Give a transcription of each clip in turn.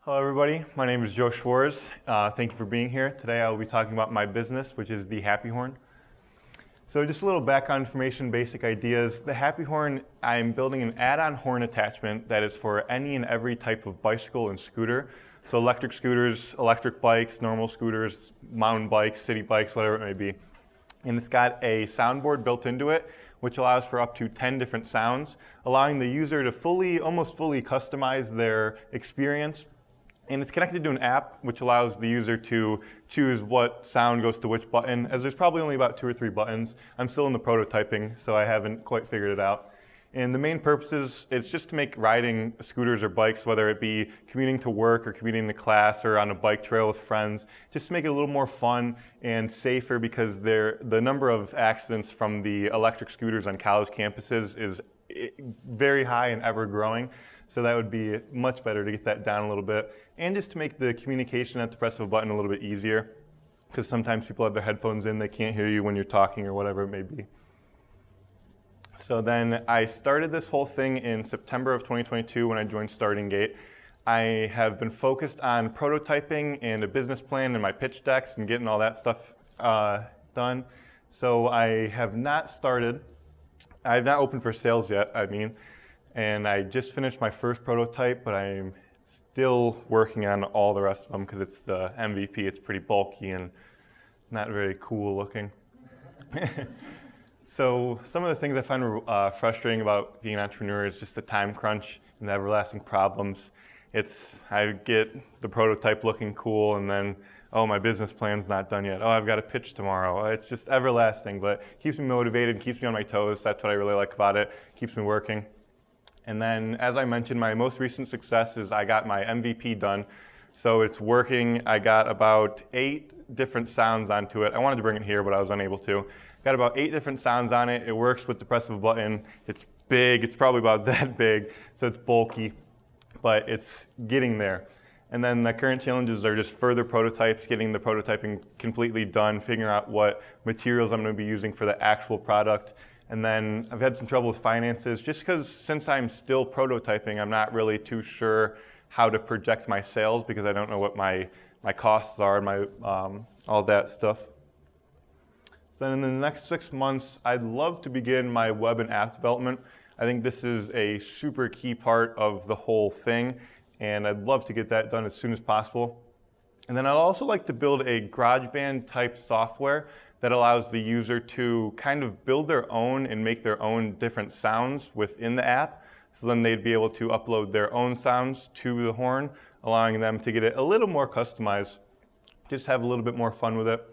Hello everybody, my name is Joe Schwarz. Thank you for being here. Today I will be talking about my business, which is the Happy Horn. So just a little background information, basic ideas. The Happy Horn, I'm building an add-on horn attachment that is for any and every type of bicycle and scooter. So electric scooters, electric bikes, normal scooters, mountain bikes, city bikes, whatever it may be. And it's got a soundboard built into it, which allows for up to 10 different sounds, allowing the user to almost fully customize their experience. And it's connected to an app, which allows the user to choose what sound goes to which button, as there's probably only about 2 or 3 buttons. I'm still in the prototyping, so I haven't quite figured it out. And the main purpose is, it's just to make riding scooters or bikes, whether it be commuting to work or commuting to class or on a bike trail with friends, just to make it a little more fun and safer, because the number of accidents from the electric scooters on college campuses is very high and ever growing. So that would be much better to get that down a little bit, and just to make the communication at the press of a button a little bit easier, because sometimes people have their headphones in, they can't hear you when you're talking or whatever it may be. So then I started this whole thing in September of 2022 when I joined Starting Gate. I have been focused on prototyping and a business plan and my pitch decks and getting all that stuff done. So I have not opened for sales yet, and I just finished my first prototype, but I'm still working on all the rest of them because it's the MVP. It's pretty bulky and not very cool looking. So some of the things I find frustrating about being an entrepreneur is just the time crunch and the everlasting problems. I get the prototype looking cool, and then, oh, my business plan's not done yet. Oh, I've got a pitch tomorrow. It's just everlasting, but it keeps me motivated, keeps me on my toes. That's what I really like about it. Keeps me working. And then, as I mentioned, my most recent success is I got my MVP done. So it's working. I got about 8 different sounds onto it. I wanted to bring it here, but I was unable to. Got about 8 different sounds on it. It works with the press of a button. It's big. It's probably about that big, so it's bulky, but it's getting there. And then the current challenges are just further prototypes, getting the prototyping completely done, figuring out what materials I'm going to be using for the actual product. And then I've had some trouble with finances, just because since I'm still prototyping, I'm not really too sure how to project my sales, because I don't know what my costs are and all that stuff. So then in the next 6 months, I'd love to begin my web and app development. I think this is a super key part of the whole thing, and I'd love to get that done as soon as possible. And then I'd also like to build a GarageBand type software that allows the user to kind of build their own and make their own different sounds within the app. So then they'd be able to upload their own sounds to the horn, allowing them to get it a little more customized, just have a little bit more fun with it.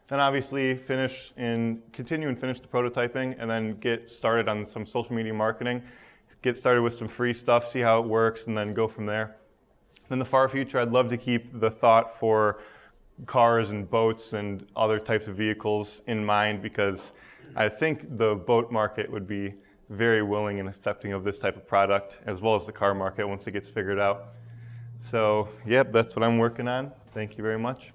Then obviously continue and finish the prototyping, and then get started on some social media marketing, get started with some free stuff, see how it works, and then go from there. In the far future, I'd love to keep the thought for cars and boats and other types of vehicles in mind, because I think the boat market would be very willing and accepting of this type of product, as well as the car market once it gets figured out. So, yep, that's what I'm working on. Thank you very much.